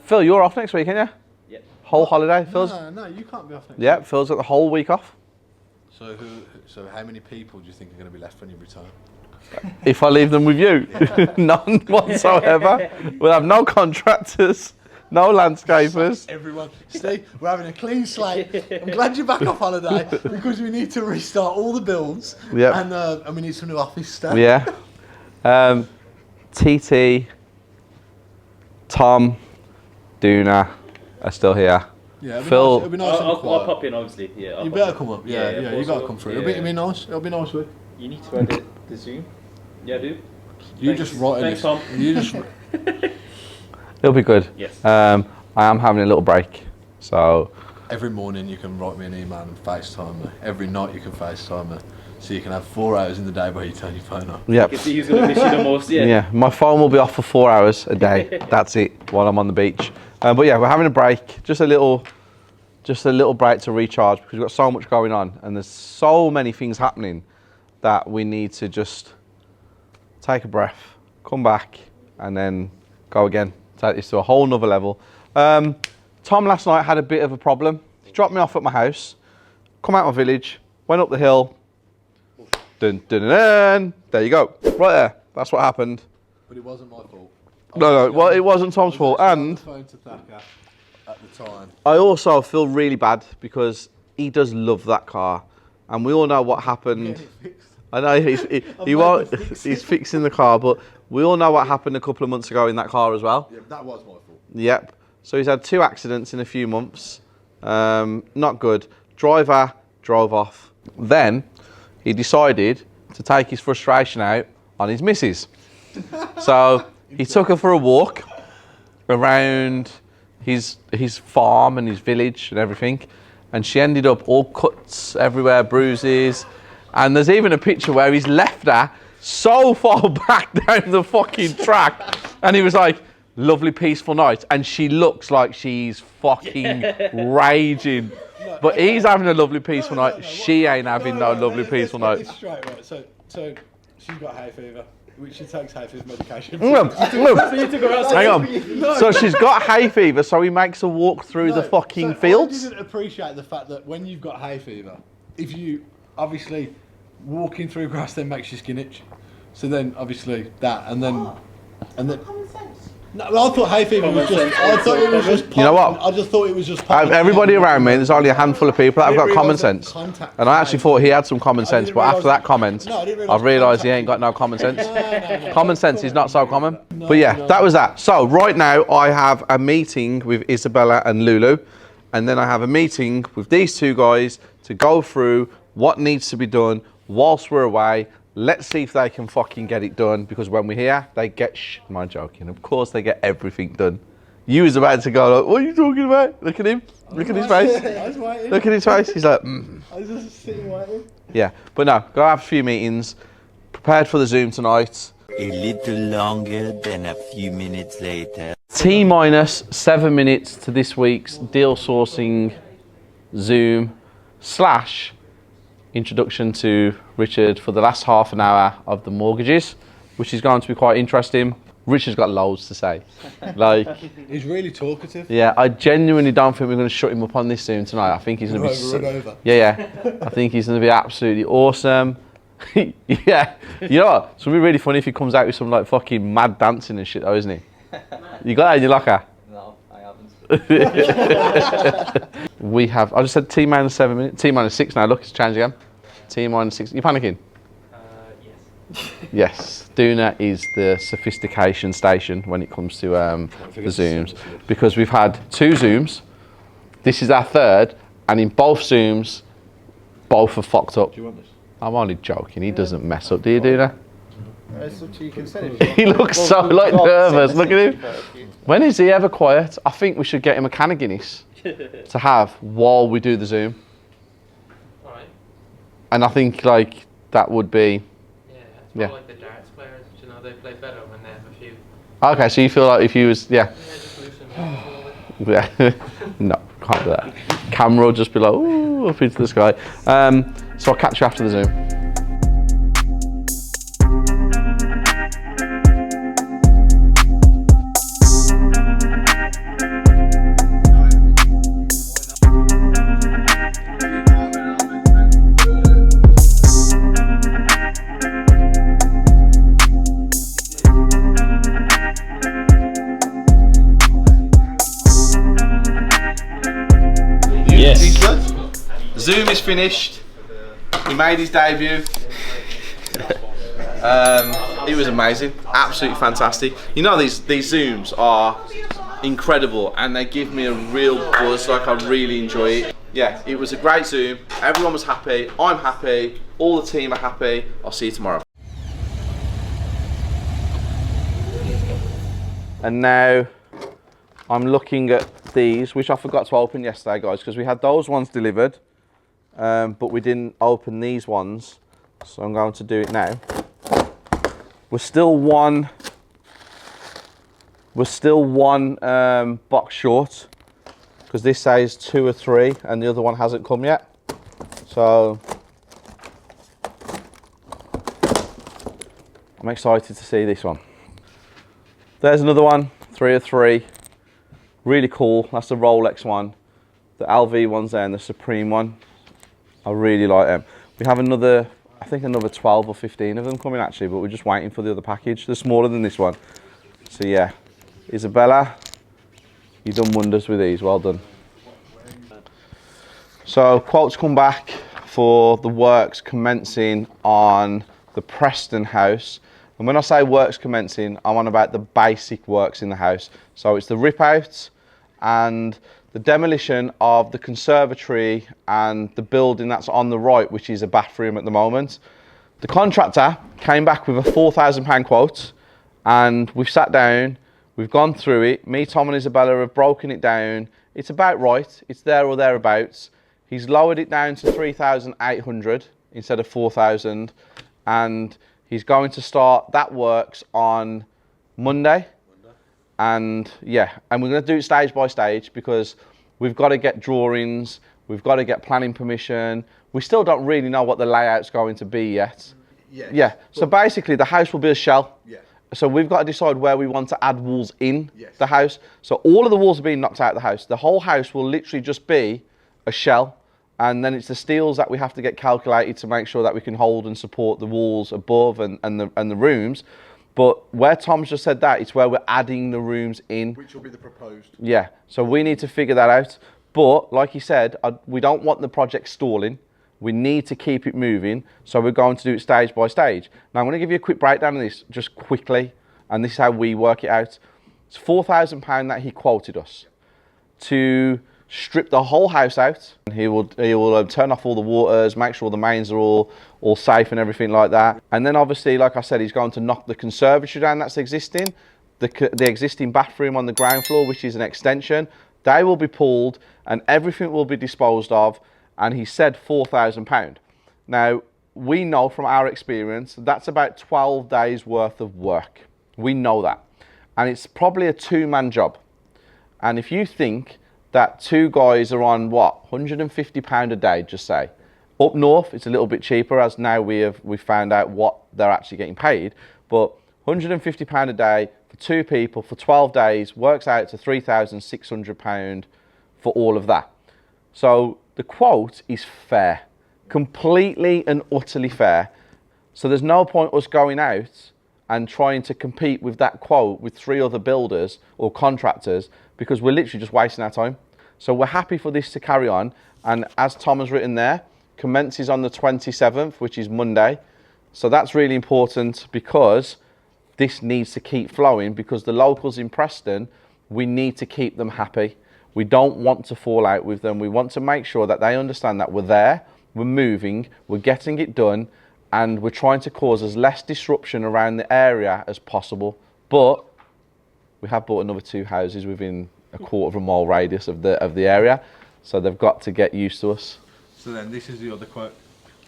S1: Phil, you're off next week, aren't you?
S12: Yep.
S1: Whole holiday, Phil's.
S5: No, you can't be off next
S1: Yeah, Phil's got the whole week off.
S5: So how many people do you think are going to be left when you retire?
S1: If I leave them with you, none whatsoever. We'll have no contractors, no landscapers.
S5: Everyone, Steve, we're having a clean slate. I'm glad you're back off holiday because we need to restart all the builds.
S1: Yep.
S5: And we need some new office staff.
S1: Yeah. TT, Tom, Doona are still here.
S5: Yeah,
S1: Phil.
S5: it'll be nice and
S12: I'll
S5: quiet.
S12: pop in, obviously. Yeah,
S5: You better come up. Yeah, you gotta come through. It'll be nice. It'll be nice. With.
S12: You need to edit the Zoom. Yeah, I do.
S5: You just write
S12: Thanks,
S5: it.
S12: Tom.
S5: You just.
S1: It'll be good.
S12: Yes.
S1: I am having a little break, so.
S5: Every morning you can write me an email and FaceTime me. Every night you can FaceTime me. So you can have 4 hours in the day where you turn your phone off.
S1: Yep.
S12: You can see who's going to miss you the most, yeah.
S1: Yeah, my phone will be off for 4 hours a day. That's it, while I'm on the beach. But yeah, we're having a break. Just a little break to recharge because we've got so much going on and there's so many things happening that we need to just take a breath, come back, and then go again. Take this to a whole nother level. Tom last night had a bit of a problem. He dropped me off at my house, come out my village, went up the hill. Dun, dun, dun, dun. There you go. Right there. That's what happened.
S5: But it wasn't my fault.
S1: No, well, it wasn't Tom's fault. And
S5: Phone to Thacker at the time.
S1: I also feel really bad because he does love that car. And we all know what happened. I know he's fixing the car, but we all know what happened a couple of months ago in that car as well.
S5: Yeah, that was my fault.
S1: Yep. So he's had 2 accidents in a few months. Not good. Driver drove off. Then he decided to take his frustration out on his missus. So he took her for a walk around his farm and his village and everything. And she ended up all cuts everywhere, bruises. And there's even a picture where he's left her so far back down the fucking track. And he was like, lovely, peaceful night. And she looks like she's fucking raging.
S8: No,
S1: but he's having a lovely, peaceful night. No, she ain't having no lovely, peaceful night.
S8: It's straight, right. So she's got hay fever, which she takes hay fever medication.
S1: Hang on. So she's got hay fever, so he makes her walk through the fucking fields?
S8: I didn't appreciate the fact that when you've got hay fever, if you, obviously, walking through grass then makes your skin itch. So then, obviously, that, and then... Common sense. No, I thought hay fever was just... I thought it was just...
S1: You know what?
S8: I just thought it was just...
S1: Everybody around me, there's only a handful of people that have got common sense. And I actually thought he had some common sense, but after that comment, I've realised he ain't got no common sense. Common sense is not so common. But yeah, that was that. So right now, I have a meeting with Isabella and Lulu, and then I have a meeting with these two guys to go through what needs to be done whilst we're away. Let's see if they can fucking get it done, because when we're here, they get am I joking? Of course they get everything done. You was about to go like, what are you talking about? Look at him. Look at his face. Look at his face. He's like,
S8: I was just sitting waiting.
S1: Yeah, but no, go have a few meetings. Prepared for the Zoom tonight.
S13: A little longer than a few minutes later.
S1: T-minus 7 minutes to this week's deal sourcing Zoom / introduction to Richard for the last half an hour of the mortgages, which is going to be quite interesting. Richard's got loads to say. Like,
S8: he's really talkative.
S1: Yeah, I genuinely don't think we're going to shut him up on this Zoom tonight. I think he's going to be
S8: run over.
S1: Yeah. I think he's going to be absolutely awesome. Yeah, you know what? It's going to be really funny if he comes out with some like fucking mad dancing and shit, though, isn't he? You got that in your locker?
S12: No, I haven't.
S1: We have, I just said T-minus 7 minutes, T-minus 6 now, look, it's changed again. T-minus 6, you panicking?
S12: Yes.
S1: Yes, Duna is the sophistication station when it comes to the Zooms, because we've had 2 Zooms, this is our 3rd, and in both Zooms, both are fucked up.
S8: Do you want this?
S1: I'm only joking, he doesn't mess up, do you, Duna?
S2: You
S1: He looks so like nervous, look at him. When is he ever quiet? I think we should get him a can of Guinness to have while we do the Zoom.
S6: Alright.
S1: And I think like that would be...
S6: It's more like the darts players, you know, they play better when they have a few.
S1: Okay, so you feel like if you was... Yeah.
S6: Just loosen them up a little bit.
S1: Yeah. No, can't do that. Camera will just be like, ooh, up into the sky. So I'll catch you after the Zoom. Zoom is finished. He made his debut. It was amazing, absolutely fantastic. You know, these Zooms are incredible and they give me a real buzz, like I really enjoy it. Yeah, it was a great Zoom. Everyone was happy, I'm happy, all the team are happy. I'll see you tomorrow. And now I'm looking at these, which I forgot to open yesterday, guys, because we had those ones delivered. But we didn't open these ones, so I'm going to do it now. We're still one box short, because this says 2 or 3 and the other one hasn't come yet. So I'm excited to see this one. There's another one, 3 or 3. Really cool. That's the Rolex one. The LV one's there and the Supreme one. I really like them. We have another, I think another 12 or 15 of them coming actually, but we're just waiting for the other package. They're smaller than this one. So yeah, Isabella, you've done wonders with these, well done. So quotes come back for the works commencing on the Preston house. And when I say works commencing, I'm on about the basic works in the house. So it's the rip out and the demolition of the conservatory and the building that's on the right, which is a bathroom at the moment. The contractor came back with a £4,000 quote and we've sat down, we've gone through it. Me, Tom and Isabella have broken it down. It's about right, it's there or thereabouts. He's lowered it down to 3,800 instead of 4,000, and he's going to start that works on Monday. And yeah, and we're going to do it stage by stage because we've got to get drawings, we've got to get planning permission. We still don't really know what the layout's going to be yet. Yeah. So basically, the house will be a shell. Yeah. So we've got to decide where we want to add walls in the house. So all of the walls are being knocked out of the house. The whole house will literally just be a shell. And then it's the steels that we have to get calculated to make sure that we can hold and support the walls above and the rooms. But where Tom's just said that, it's where we're adding the rooms in.
S8: Which will be the proposed.
S1: Yeah, so we need to figure that out. But like you said, we don't want the project stalling. We need to keep it moving. So we're going to do it stage by stage. Now I'm going to give you a quick breakdown of this just quickly. And this is how we work it out. It's £4,000 that he quoted us to strip the whole house out. He will turn off all the waters, make sure the mains are all safe and everything like that. And then obviously, like I said, he's going to knock the conservatory down that's existing, the existing bathroom on the ground floor, which is an extension. They will be pulled and everything will be disposed of. And he said £4,000. Now, we know from our experience, that's about 12 days worth of work. We know that. And it's probably a two-man job. And if you think that two guys are on what, £150 a day, just say. Up north, it's a little bit cheaper, as now we've found out what they're actually getting paid. But £150 a day for two people for 12 days works out to £3,600 for all of that. So the quote is fair, completely and utterly fair. So there's no point us going out and trying to compete with that quote with 3 other builders or contractors, because we're literally just wasting our time. So we're happy for this to carry on. And as Tom has written there, commences on the 27th, which is Monday. So that's really important because this needs to keep flowing, because the locals in Preston, we need to keep them happy. We don't want to fall out with them. We want to make sure that they understand that we're there, we're moving, we're getting it done, and we're trying to cause as less disruption around the area as possible. But we have bought another 2 houses within a quarter of a mile radius of the area, so they've got to get used to us.
S14: So then this is the other quote.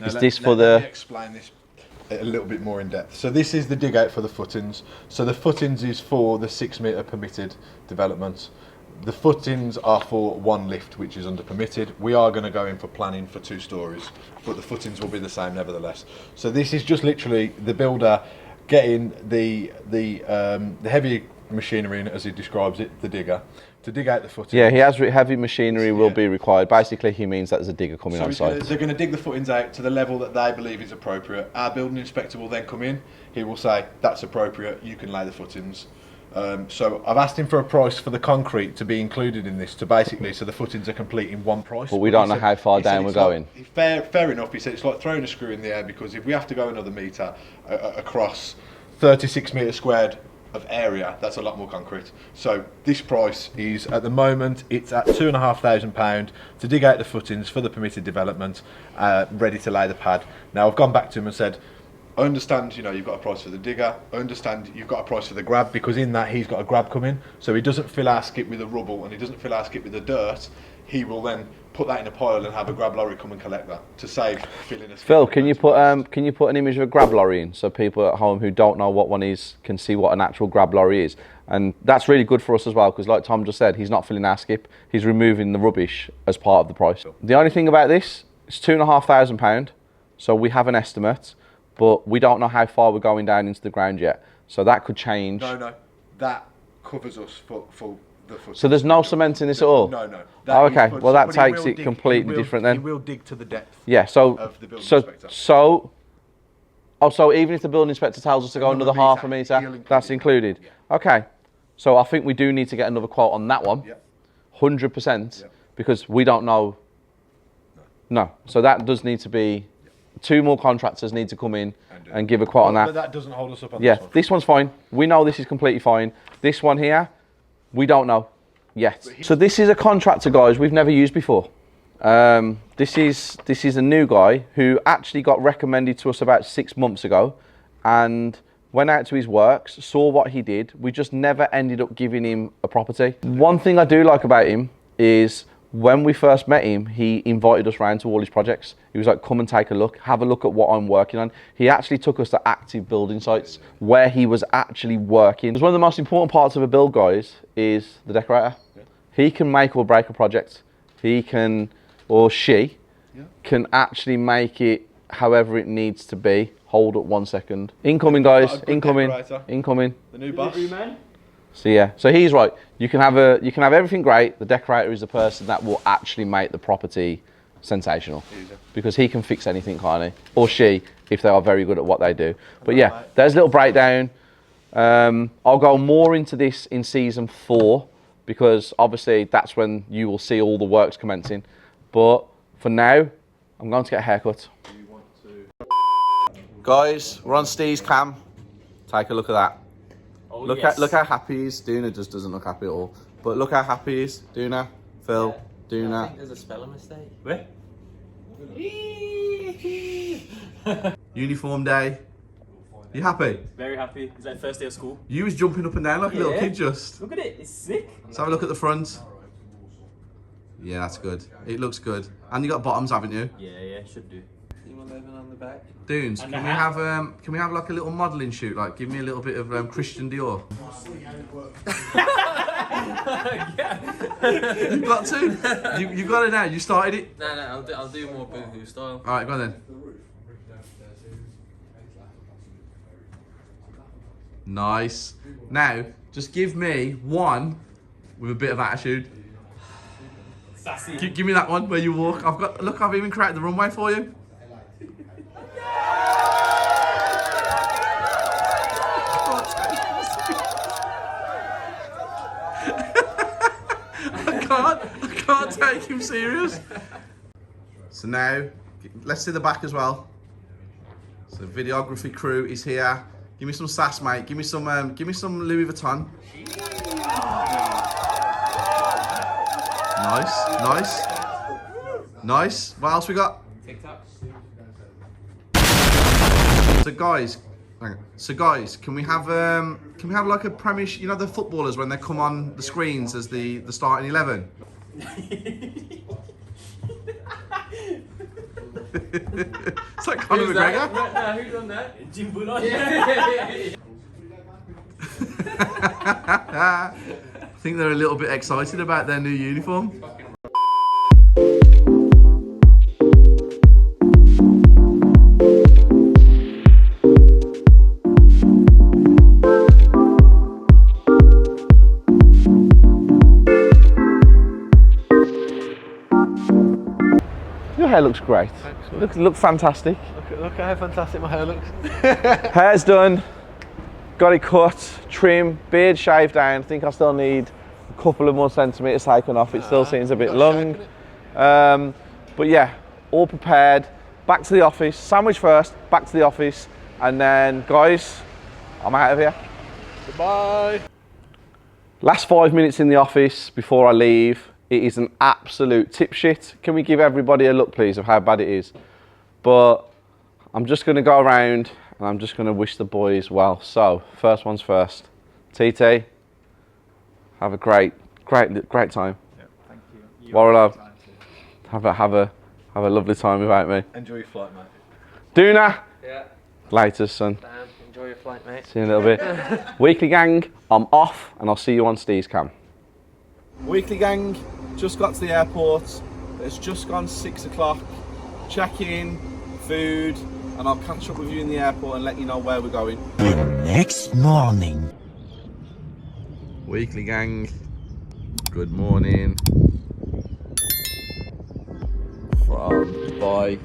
S14: Now
S1: Is
S14: let me explain this a little bit more in depth. So this is the dig out for the footings. So the footings is for the 6 metre permitted development. The footings are for 1 lift, which is under permitted. We are going to go in for planning for 2 stories, but the footings will be the same nevertheless. So this is just literally the builder getting the heavy machinery in, as he describes it, the digger, to dig out the footings.
S1: Yeah, he has heavy machinery will be required. Basically, he means that there's a digger coming on site.
S14: They're going to dig the footings out to the level that they believe is appropriate. Our building inspector will then come in. He will say, that's appropriate, you can lay the footings. So I've asked him for a price for the concrete to be included in this, to basically, so the footings are complete in one price.
S1: But we don't know how far down we're going.
S14: Fair enough, he said it's like throwing a screw in the air, because if we have to go another metre across 36 metres squared of area, that's a lot more concrete. So this price is, at the moment, it's at £2,500 to dig out the footings for the permitted development, ready to lay the pad. Now I've gone back to him and said, I understand, you know, you've got a price for the digger. I understand you've got a price for the grab, because in that he's got a grab coming. So he doesn't fill our skip with the rubble and he doesn't fill our skip with the dirt. He will then put that in a pile and have a grab lorry come and collect that to save filling a skip.
S1: Phil, can you put an image of a grab lorry in, so people at home who don't know what one is can see what an actual grab lorry is? And that's really good for us as well, because like Tom just said, he's not filling our skip, he's removing the rubbish as part of the price. The only thing about this, it's £2,500, so we have an estimate. But we don't know how far we're going down into the ground yet. So that could change.
S14: No, that covers us for the foot.
S1: So there's no cement in this at all?
S14: No.
S1: Oh, okay, well that takes it completely different then.
S14: He will dig to the depth
S1: of the
S14: building inspector.
S1: So even if the building inspector tells us to go another half a metre, that's included? Yeah. Okay, so I think we do need to get another quote on that one, 100%, because we don't know. No, so that does need to be, 2 more contractors need to come in and give a quote on that.
S14: But that doesn't hold us up on
S1: this
S14: one.
S1: This one's fine. We know this is completely fine. This one here, we don't know yet. So this is a contractor, guys, we've never used before. This is a new guy who actually got recommended to us about 6 months ago, and went out to his works, saw what he did. We just never ended up giving him a property. One thing I do like about him is when we first met him, he invited us round to all his projects. He was like, come and take a look, have a look at what I'm working on. He actually took us to active building sites where he was actually working. Because one of the most important parts of a build, guys, is the decorator. Yeah. He can make or break a project. He can, or she, can actually make it however it needs to be. Hold up 1 second. Incoming, guys, incoming, incoming.
S14: The new boss.
S1: So yeah, so he's right. You can have everything great. The decorator is the person that will actually make the property sensational, because he can fix anything, can't he? Or she, if they are very good at what they do. But yeah, there's a little breakdown. I'll go more into this in season 4, because obviously that's when you will see all the works commencing. But for now, I'm going to get a haircut. Guys, we're on Steve's cam. Take a look at that.
S3: Oh,
S1: look how happy he is. Duna just doesn't look happy at all. But look how happy he is. Duna, Phil, Duna.
S6: I think there's a spelling mistake.
S3: Where?
S1: Uniform day. You happy?
S3: Very happy. Is that first day of school?
S1: You was jumping up and down like a little kid just.
S3: Look at it. It's sick.
S1: Let's have a look at the front. Yeah, that's good. It looks good. And you got bottoms, haven't you?
S3: Yeah, should do.
S6: On the back.
S1: Dunes, can we have like a little modelling shoot? Like, give me a little bit of Christian Dior. You've got to. You got it now. You started it.
S6: No, I'll do more boohoo style.
S1: All right, go on then. Nice. Now, just give me one with a bit of attitude.
S3: Sassy.
S1: Give me that one where you walk. Look, I've even created the runway for you. I can't take him serious. So now, let's see the back as well. So videography crew is here. Give me some sass, mate. Give me some Louis Vuitton. Nice. What else we got?
S6: TikTok.
S1: So guys, can we have like a Premiership? You know the footballers when they come on the screens as the starting 11. It's like Conor McGregor.
S6: No, who done that?
S3: Jim Bullard.
S1: I think they're a little bit excited about their new uniform. Your hair looks great. Look fantastic.
S2: Look at how fantastic my hair looks.
S1: Hair's done. Got it cut, trim, beard shaved down. I think I still need a couple of more centimetres taken off. It still seems a bit long. But yeah, all prepared. Back to the office. Sandwich first, back to the office. And then, guys, I'm out of here.
S2: Goodbye.
S1: Last 5 minutes in the office before I leave. It is an absolute tip shit. Can we give everybody a look, please, of how bad it is? But I'm just going to go around and I'm just going to wish the boys well. So, first one's first. TT, have a great time.
S2: Yeah, thank you.
S1: Warrell, have a lovely time without me.
S2: Enjoy your flight, mate.
S1: Duna.
S6: Yeah.
S1: Later, son.
S6: Damn, enjoy your flight, mate.
S1: See you in a little bit. Weekly gang, I'm off and I'll see you on Steve's cam. Weekly gang, just got to the airport. It's just gone 6 o'clock. Check-in, food, and I'll catch up with you in the airport and let you know where we're going.
S13: The next morning.
S1: Weekly gang, good morning. From Dubai.